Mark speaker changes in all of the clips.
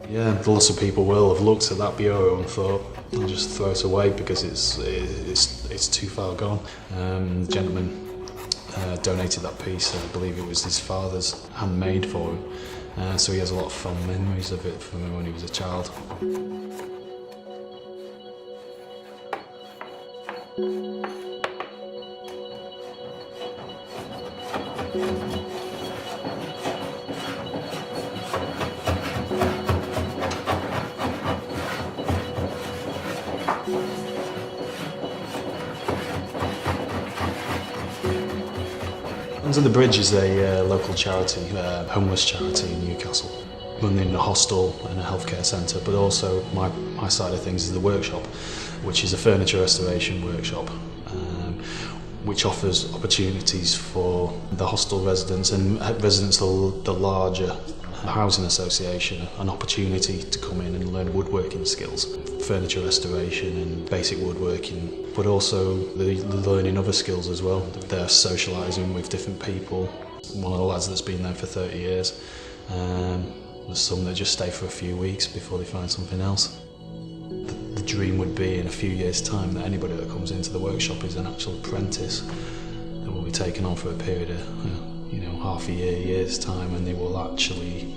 Speaker 1: Yeah, lots of people will have looked at that bureau and thought, I'll just throw it away because it's too far gone. The gentleman donated that piece. I believe it was his father's, handmade for him. So he has a lot of fond memories of it from when he was a child. Under the Bridge is a local charity, homeless charity in Newcastle, running a hostel and a healthcare centre, but also my side of things is the workshop, which is a furniture restoration workshop, which offers opportunities for the hostel residents and residents of the larger housing association an opportunity to come in and learn woodworking skills, furniture restoration and basic woodworking, but also learning other skills as well. They're socialising with different people. One of the lads that's been there for 30 years. There's some that just stay for a few weeks before they find something else. The dream would be in a few years' time that anybody that comes into the workshop is an actual apprentice that will be taken on for a period of half a year's time, and they will actually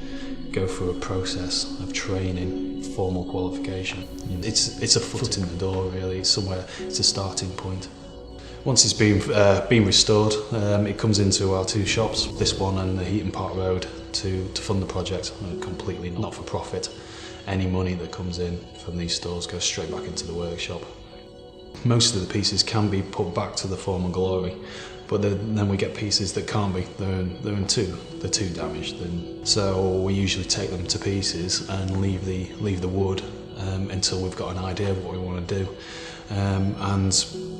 Speaker 1: go through a process of training, formal qualification. It's a foot in the door really, it's a starting point. Once it's been restored, it comes into our two shops, this one and the Heaton Park Road, to fund the project, completely not for profit. Any money that comes in from these stores goes straight back into the workshop. Most of the pieces can be put back to the former glory, but then we get pieces that can't be. They're too damaged. So we usually take them to pieces and leave the wood until we've got an idea of what we want to do. And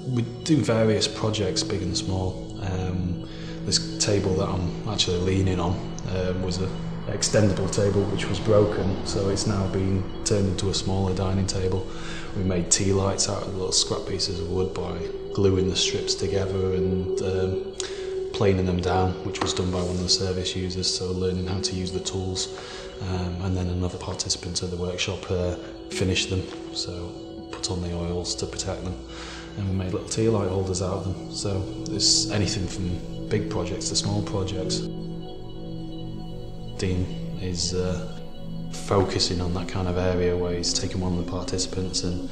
Speaker 1: we do various projects, big and small. This table that I'm actually leaning on was an extendable table which was broken, so it's now been turned into a smaller dining table. We made tea lights out of little scrap pieces of wood by gluing the strips together and planing them down, which was done by one of the service users, so learning how to use the tools. And then another participant at the workshop finished them, so put on the oils to protect them, and we made little tea light holders out of them. So it's anything from big projects to small projects. Dean is focusing on that kind of area where he's taking one of the participants and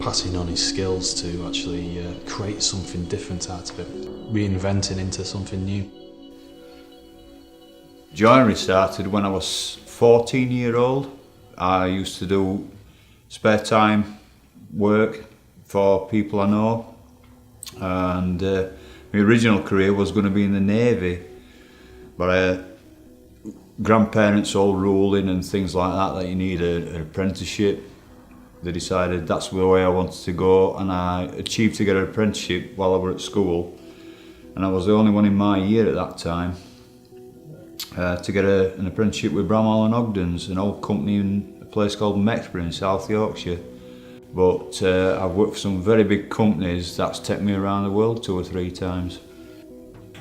Speaker 1: passing on his skills to actually create something different out of it, reinventing into something new.
Speaker 2: Joinery started when I was 14 years old. I used to do spare time work for people I know, and my original career was going to be in the Navy, but grandparents all ruling and things like that you need an apprenticeship. They decided that's the way I wanted to go, and I achieved to get an apprenticeship while I was at school, and I was the only one in my year at that time to get an apprenticeship with Bramall and Ogden's, an old company in a place called Mexborough in South Yorkshire. But I've worked for some very big companies that's taken me around the world 2 or 3 times.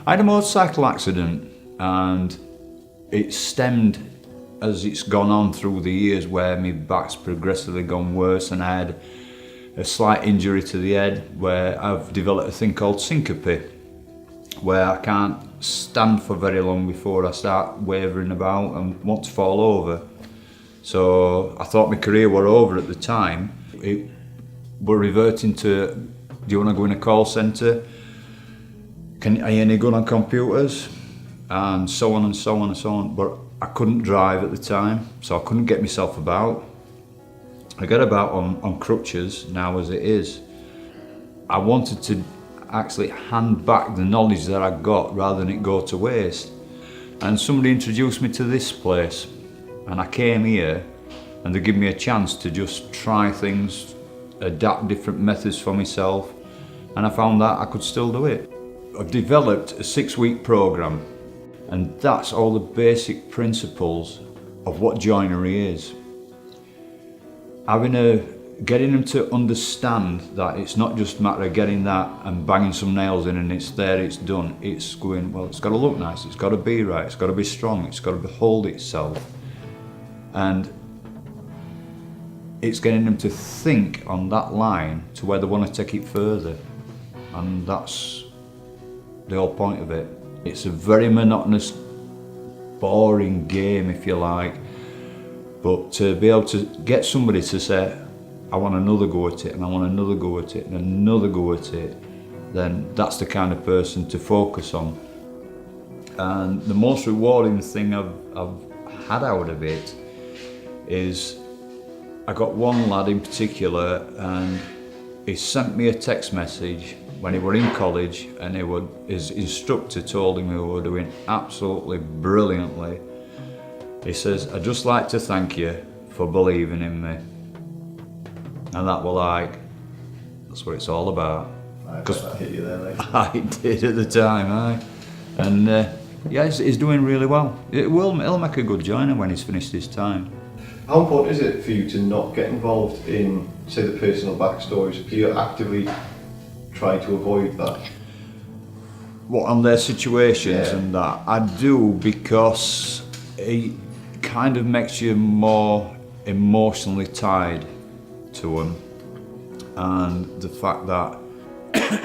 Speaker 2: I had a motorcycle accident, and it stemmed as it's gone on through the years, where my back's progressively gone worse, and I had a slight injury to the head where I've developed a thing called syncope, where I can't stand for very long before I start wavering about and want to fall over. So I thought my career were over at the time. It were reverting to, do you want to go in a call centre? Are you any good on computers? And so on and so on and so on. But I couldn't drive at the time, so I couldn't get myself about. I get about on crutches now as it is. I wanted to actually hand back the knowledge that I got rather than it go to waste. And somebody introduced me to this place, and I came here and they give me a chance to just try things, adapt different methods for myself, and I found that I could still do it. I've developed a 6-week program, and that's all the basic principles of what joinery is. Having a getting them to understand that it's not just a matter of getting that and banging some nails in and it's there, it's done. It's going, well, it's got to look nice, it's got to be right, it's got to be strong, it's got to hold itself. And it's getting them to think on that line to where they want to take it further. And that's the whole point of it. It's a very monotonous, boring game, if you like. But to be able to get somebody to say, I want another go at it, and I want another go at it, and another go at it, then that's the kind of person to focus on. And the most rewarding thing I've had out of it is, I got one lad in particular, and he sent me a text message when he were in college, and his instructor told him he were doing absolutely brilliantly. He says, I'd just like to thank you for believing in me. And that was like, that's what it's all about.
Speaker 3: Because that hit you there, mate.
Speaker 2: I did at the time, aye. And yeah, he's doing really well. He'll make a good joiner when he's finished his time.
Speaker 3: How important is it for you to not get involved in, say, the personal backstories? Do you actively try to avoid that?
Speaker 2: What, on their situations?
Speaker 3: Yeah.
Speaker 2: And that? I do, because it kind of makes you more emotionally tied to them, and the fact that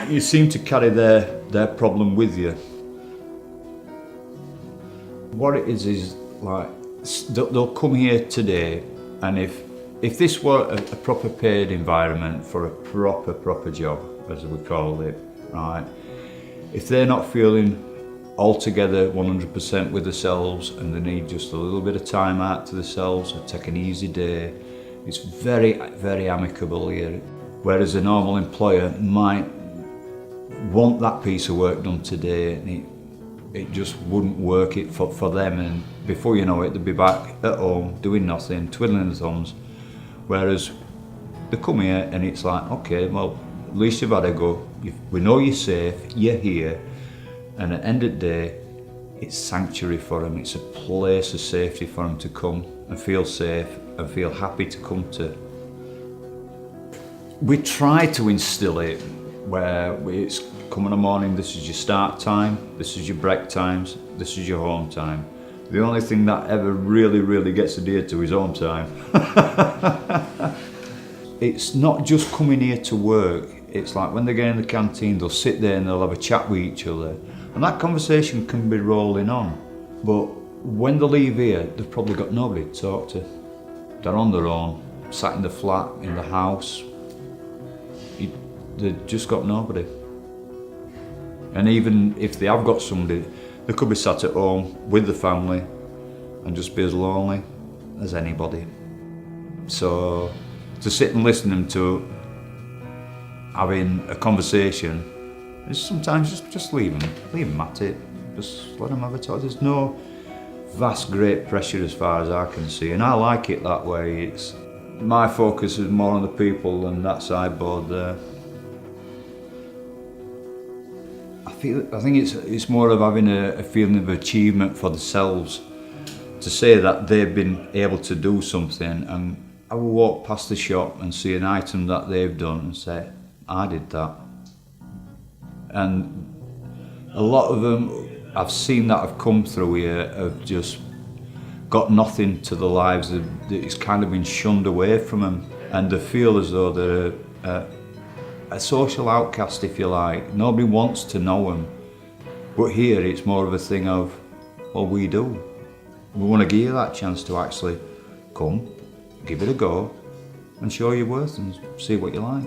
Speaker 2: you seem to carry their problem with you. What it is like, they'll come here today, and if this were a proper paid environment for a proper job, as we call it, right, if they're not feeling altogether 100% with themselves and they need just a little bit of time out to themselves or take an easy day, it's very, very amicable here. Whereas a normal employer might want that piece of work done today, and it just wouldn't work it for them, and before you know it, they'll be back at home doing nothing, twiddling their thumbs. Whereas they come here and it's like, okay, well, at least you've had a go. We know you're safe, you're here, and at the end of the day, it's sanctuary for them. It's a place of safety for them to come and feel safe and feel happy to come to. We try to instill it where it's come in the morning, this is your start time, this is your break times, this is your home time. The only thing that ever really gets adhered to is home time. It's not just coming here to work, it's like when they get in the canteen, they'll sit there and they'll have a chat with each other. And that conversation can be rolling on. But when they leave here, they've probably got nobody to talk to. They're on their own, sat in the flat, in the house. They've just got nobody. And even if they have got somebody, they could be sat at home with the family and just be as lonely as anybody. So to sit and listen to having a conversation, is sometimes just leave them at it. Just let them have a talk. There's no vast great pressure as far as I can see, and I like it that way. It's my focus is more on the people and that sideboard there. I think it's more of having a feeling of achievement for themselves, to say that they've been able to do something, and I will walk past the shop and see an item that they've done and say, I did that. And a lot of them I've seen that have come through here have just got nothing to their lives. It's kind of been shunned away from them, and they feel as though they're a social outcast, if you like. Nobody wants to know them. But here it's more of a thing of, well, we do. We want to give you that chance to actually come, give it a go, and show your worth and see what you like.